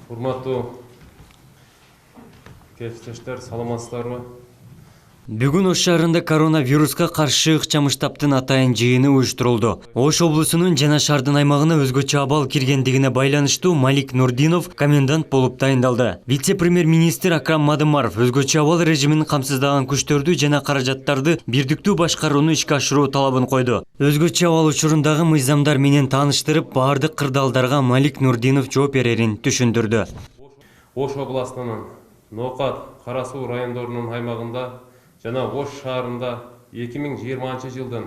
Урматтуу кесиптештер, саламатсыздарбы? Бүгүн Ош шаарында коронавируска каршы ыкчам штабтын атайын жыйыны уюштурулду. Ош облусунун жана шаардын аймагына өзгөчө абал киргендигине байланыштуу Малик Нурдинов комендант болуп дайындалды. Вице-премьер-министр Акрам Мадымаров өзгөчө абал режимин камсыздаган күчтөрдү жана каражаттарды бирдиктүү башкарууну ишке ашыруу талабын койду. Өзгөчө абал учурундагы мыйзамдар менен тааныштырып, баардык кырдаалдарга Малик Нурдинов жооп берерин түшүндүрдү. Ош областынын Ноокат, Кара Суу райондорунун аймагында жана Ош шаарында 2020 жылдын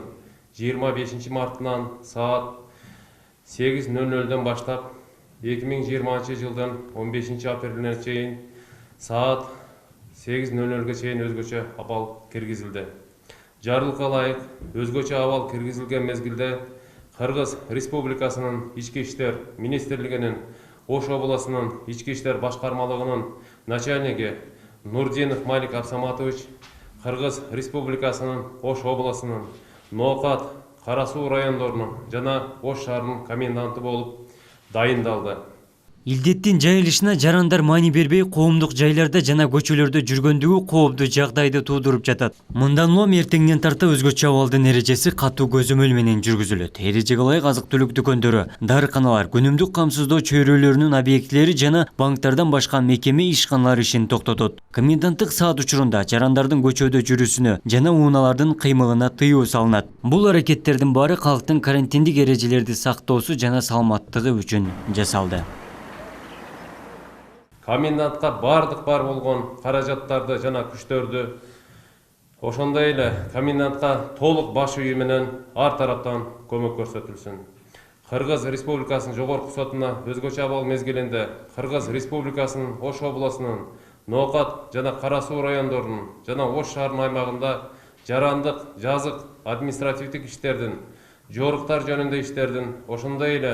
25 мартынан саат 8:00 баштап 2020 жылдын 15 апрелине чейин саат 8:00 чейин өзгөчө абал киргизилди. Жарлыкка ылайык өзгөчө абал киргизилген мезгилде Кыргыз Республикасынын Ички иштер министрлигинин Ош областынын Ички иштер башкармалыгынын начальниги Нурдинов Малик Абсаматович Кыргыз Республикасынын Ош областынын Ноокат, Кара Суу райондорунун жана Ош шаарынын коменданты болуп дайындалды. Илдеттин жайылышына жарандар маани бербей, коомдук жайларда жана көчөлөрдө жүргөндүгү кооптуу жагдайды туудуруп жатат. Мындан улам эртеңден тарта өзгөчө абалдын эрежеси катуу көзөмөл менен жүргүзүлөт. Эрежеге ылайык азык-түлүк дүкөндөрү, дарыканалар, күнүмдүк камсыздоо чөйрөлөрүнүн объектилери жана банктардан башка мекеме ишканалар ишин токтотот. Коменданттык саат учурунда жарандардын көчөдө жүрүүсүнө жана унaalардын кыймылына тыюу салынат. Бул аракеттердин баары калктын карантиндик эрежелерди сактоосу жана саламаттыгы үчүн жасалды. Комендантка бардык бар болгон каражаттарды жана күчтөрдү, ошондой эле комендантка толук баш үйү менен ар тараптан көмөк көрсөтүлсүн. Кыргыз Республикасынын жогорку сотуна өзгөчө абал мезгилинде Кыргыз Республикасынын Ош областынын Ноокат жана Кара Суу райондорунун жана Ош шаарынын аймагында жарандык, жазык, административдик иштердин, жоруктар жөнүндө иштердин, ошондой эле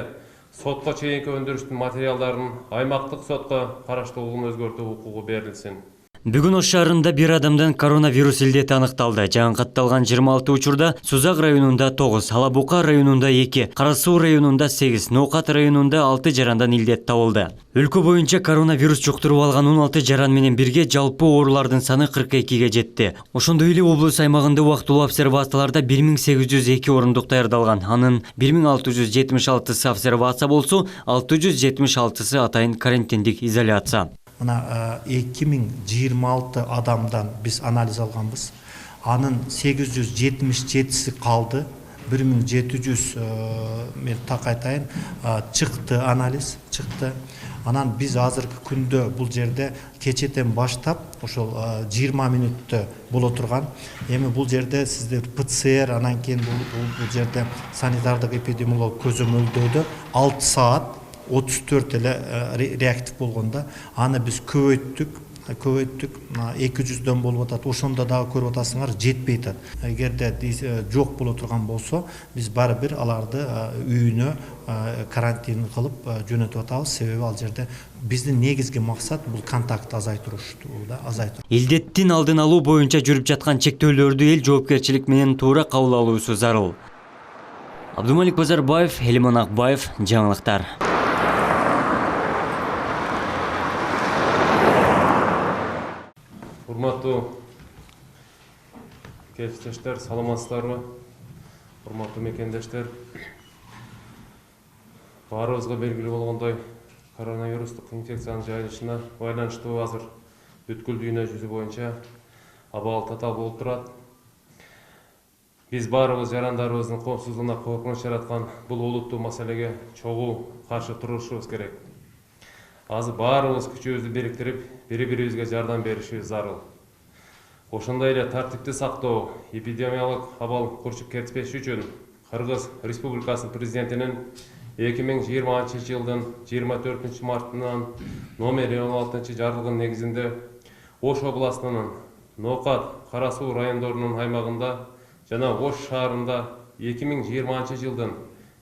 сотко чейинки өндүрүштүн материалдарын аймактык сотко караштуулугун өзгөртүү укугу берилсин. Бүгүн Ош шаарында бир адамдан коронавирус илдети аныкталды. Жаңгатталган 26 учурда Сузак районунда 9, Алабука районунда 2, Кара Суу районунда 8, Ноокат районунда 6 жарандан илдет табылды. Өлкө боюнча коронавирус жуктуруп алган 16 жаран менен бирге жалпы оорулардын саны 42ге жетти. Ошондой эле облус аймагында убактылуу обсервацияларда 1802 орундук даярдалган. Анын 1676 обсервация болсо, 676 атайын карантиндик изоляция. Мына 2026 адамдан биз анализ алганбыз. Анын 877си калды. 1700 мен так айтайын чыкты, анализ чыкты. Анан биз азыркы күндө бул жерде кечетен баштап ошол 20 мүнөттө боло турган. Эми бул жерде сиздер ПЦР, анан кийин бул жерде санитардык эпидемиологиялык көзөмөлдөөдө 6 саат 34 эле реактив болгонда, аны биз көбөйттүк, 200дөн болуп атат. Ошондо дагы көрүп атасыңар, жетпей атат. Эгерде жок боло турган болсо, биз бары бир аларды үйүнө карантин кылып жөнөтүп атабыз. Себеби ал жерде биздин негизги максат бул контакт азайтыруу, азайтыруу. Илдеттин алдын алуу боюнча жүрүп жаткан чектөөлөрдү эл жоопкерчилик менен туура кабыл алуусу зарыл. Абдумалик Базарбаев, Элиман Акбаев, жаңылыктар. Урматтуу кесиптештер, саламатсыздарбы? Урматтуу мекендештер, баарыбызга белгилүү болгондой, коронавирустук инфекциянын жайылышына байланыштуу азыр бүткүл дүйнө жүзү боюнча абал татаал болуп турат. Биз баарыбыз жарандарыбыздын коопсуздугуна коркунуч жараткан бул олуттуу маселеге чогуу каршы турушубуз керек. Азыр баарыбыз күчүбүздү бириктирип, бири-бирибизге жардам беришибиз зарыл. Ошондой эле тартипти сактоо, эпидемиялык абал курчуп кетпеш үчүн Кыргыз Республикасынын президентинин 2020 жылдын 24 мартынан номер 16 жарлыгынын негизинде Ош областынын Ноокат, Кара Суу райондорунун аймагында жана Ош шаарында 2020 жылдын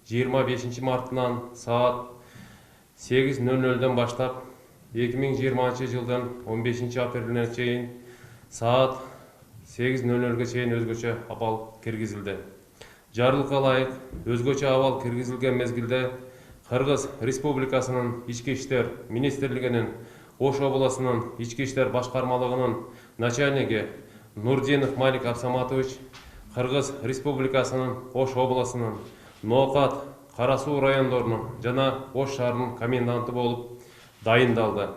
25 мартынан саат 8:00 баштап 2020 жылдын 15 апрелине чейин саат 8:00 чейин өзгөчө абал киргизилди. Жарлыкка ылайык өзгөчө абал киргизилген мезгилде Кыргыз Республикасынын Ички иштер министрлигинин Ош областынын Ички иштер башкармалыгынын начальниги Нурдинов Малик Абсаматович Кыргыз Республикасынын Ош областынын Ноокат, Кара Суу райондорунун жана Ош шаарынын коменданты болуп дайындалды.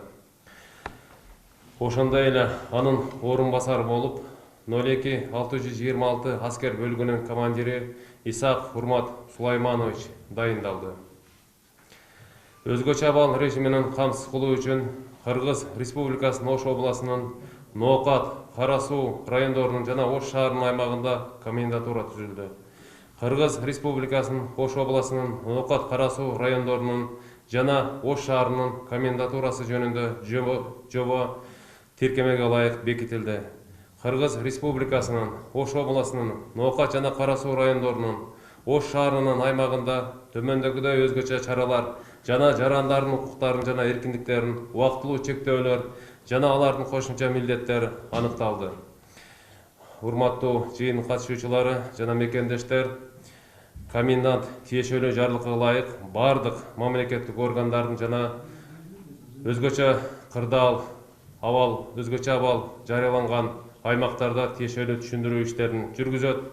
Ошондой эле анын орун басары болуп 02-626 аскер бөлүгүнүн командири Исаак Урмат Сулайманович дайындалды. Өзгөчө абал режиминин камсыз кылуу үчүн Кыргыз Республикасынын Ош областынын Ноокат, Кара Суу райондорунун жана Ош шаарынын аймагында комендатура түзүлдү. Кыргыз Республикасынын Ош областынын Ноокат, Кара Суу райондорунун жана Ош шаарынын комендатурасы жөнүндө жобо тиркемеге ылайык бекитилди. Кыргыз Республикасынын Ош областынын Ноокат жана Кара Суу райондорунун Ош шаарынын аймагында төмөндөгүдөй өзгөчө чаралар жана жарандардын укуктарын жана эркиндиктерин убактылуу чектөөлөр жана алардын кошумча милдеттери аныкталды. Урматтуу жыйын катышуучулары жана мекендештер, комендант тиешелүү жарлыкка ылайык бардык мамлекеттик органдардын жана өзгөчө кырдаал өзгөчө абал жарыяланган аймактарда тиешелүү түшүндүрүү иштерин жүргүзөт.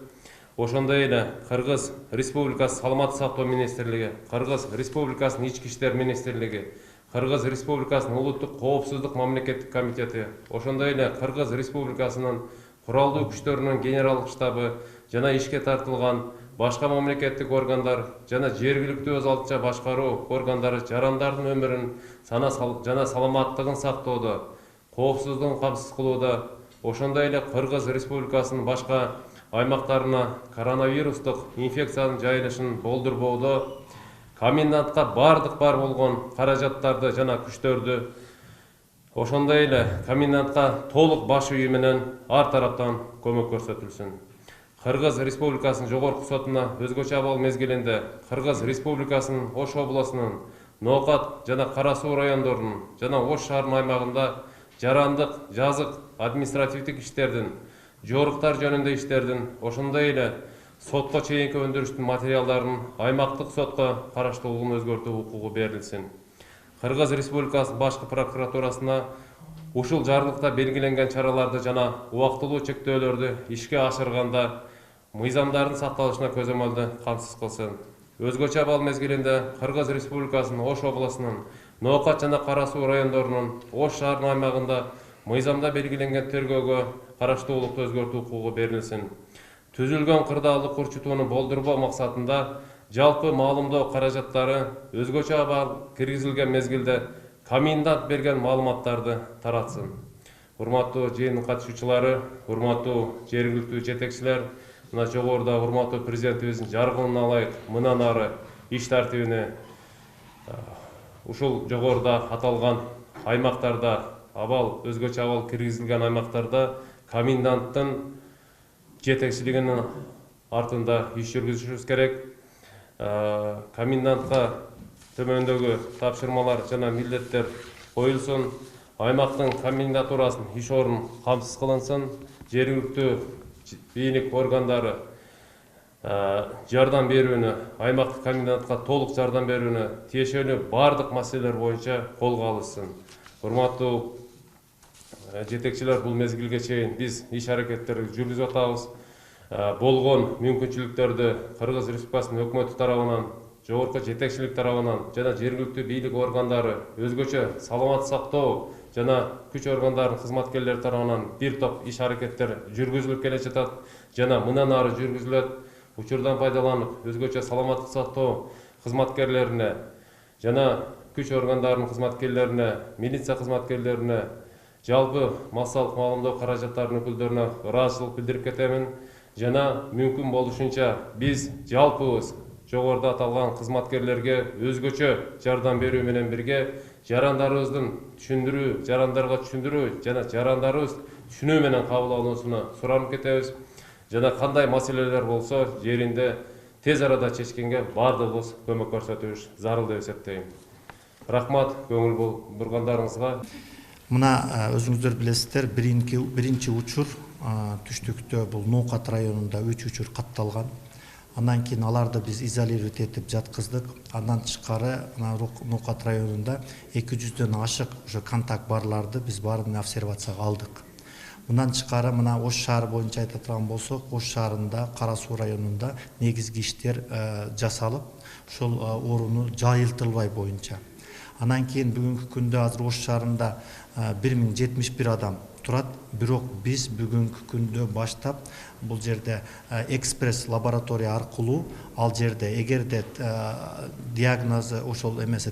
Ошондой эле Кыргыз Республикасы Саламаттык сактоо министрлиги, Кыргыз Республикасынын Ички иштер министрлиги, Кыргыз Республикасынын Улуттук коопсуздук мамлекеттик комитети, ошондой эле Кыргыз Республикасынын куралдуу күчтөрүнүн генералдык штабы жана ишке тартылган башка мамлекеттик органдар жана жергиликтүү өз алдынча башкаруу органдары жарандардын өмүрүн жана саламаттыгын сактоодо, коопсуздугун камсыз кылууда, ошондой эле Кыргыз Республикасынын башка аймактарына коронавирустук инфекциянын жайылышын болдурбоодо комендантка бардык бар болгон каражаттарды жана күчтөрдү, ошондой эле комендантка толук баш үйү менен ар тараптан көмөк көрсөтүлсүн. Кыргыз Республикасынын жогорку сотуна өзгөчө абал мезгилинде Кыргыз Республикасынын Ош областынын Ноокат жана Кара Суу райондорунун жана Ош шаарынын аймагында жарандык, жазык, административдик иштердин, жоруктар жөнүндө иштердин, ошондой эле сотко чейинки өндүрүштүн материалдарын аймактык сотко караштуулугун өзгөртүү укугу берилсин. Кыргыз Республикасынын башкы прокуратурасына ушул жарлыкта белгиленген чараларды жана убактылуу чектөөлөрдү ишке ашырганда мыйзамдардын сакталышына көзөмөлдү камсыз кылсын. Өзгөчө абал мезгилинде Кыргыз Республикасынын Ош областынын Ноокат жана Кара Суу райондорунун Ош шаарынын аймагында мыйзамда белгиленген тергөөгө караштуулукту өзгөртүү укугу берилсин. Түзүлгөн кырдаалдык урчутууну болдурбоо максатында жалпы маалымдоо каражаттары өзгөчө абал киргизилген мезгилде комендант берген маалыматтарды таратсын. Урматтуу жыйын катышуучулары, урматтуу жергиликтүү жетекчилер, мына жогоруда урматтуу президентибиздин жаргылына ылайык мындан ары иш тартибине ушул жогоруда аталган аймактарда өзгөчө абал киргизилген аймактарда коменданттын жетекчилигинин артында иш жүргүзүшүбүз керек. Комендантка төмөндөгү тапшырмалар жана милдеттер коюлсун. Аймактын комендатурасын иш орун камсыз кылынсын. Жергиликтүү бийлик органдары жардам берүүнү, аймактык комендантка толук жардам берүүнү тиешелүү бардык маселелер боюнча колго алынсын. Урматтуу жетекчилер, бул мезгилге чейин биз иш аракеттерди жүргүзүп атабыз. Болгон мүмкүнчүлүктөрдү Кыргыз Республикасынын өкмөтү тарабынан, жогорку жетекчилик тарабынан жана жергиликтүү бийлик органдары, өзгөчө саламаттык сактоо жана күч органдарынын кызматкерлери тарабынан бир топ иш аракеттер жүргүзүлүп келе жатат жана мындан ары жүргүзүлөт. Учурдан пайдаланып, өзгөчө саламаттык сактоо кызматкерлерине жана күч органдарынын кызматкерлерине, милиция кызматкерлерине, жалпы массалык маалымдоо каражаттарынын өкүлдөрүнө ыраазычылык билдирип кетемин. Жана мүмкүн болушунча биз жалпыбыз жогоруда аталган кызматкерлерге өзгөчө жардам берүү менен бирге жарандарыбыздын жарандарга түшүндүрүү жана жарандарыбыз түшүнүү менен кабыл алуусуна суранып кетебиз. Жана кандай маселелер болсо жеринде тез арада чечкенге бардыгыбыз көмөк көрсөтүбүз зарыл деп эсептейм. Рахмат көңүл бургандарыңызга. Мына өзүңүздөр билесиздер, биринчи учур түштүктө бул Ноокат районунда 3 учур катталган. Андан кийин аларды биз изолировать этип жаткыздык. Андан тышкары Нукат районунда 200дөн ашык ошо контакт барларды биз баарын обсервацияга алдык. Мындан тышкары мына Ош шаары боюнча айта турган болсок, Ош шаарында, Кара Суу районунда негизги иштер жасалып, ошол орууну жайылтылбай боюнча. Анан кийин бүгүнкү күндө азыр Ош шаарында 1071 адам турат. Бирок биз бүгүнкү күндө баштап бул жерде экспресс лаборатория аркылуу ал жерде эгерде диагнозу ошол эмеси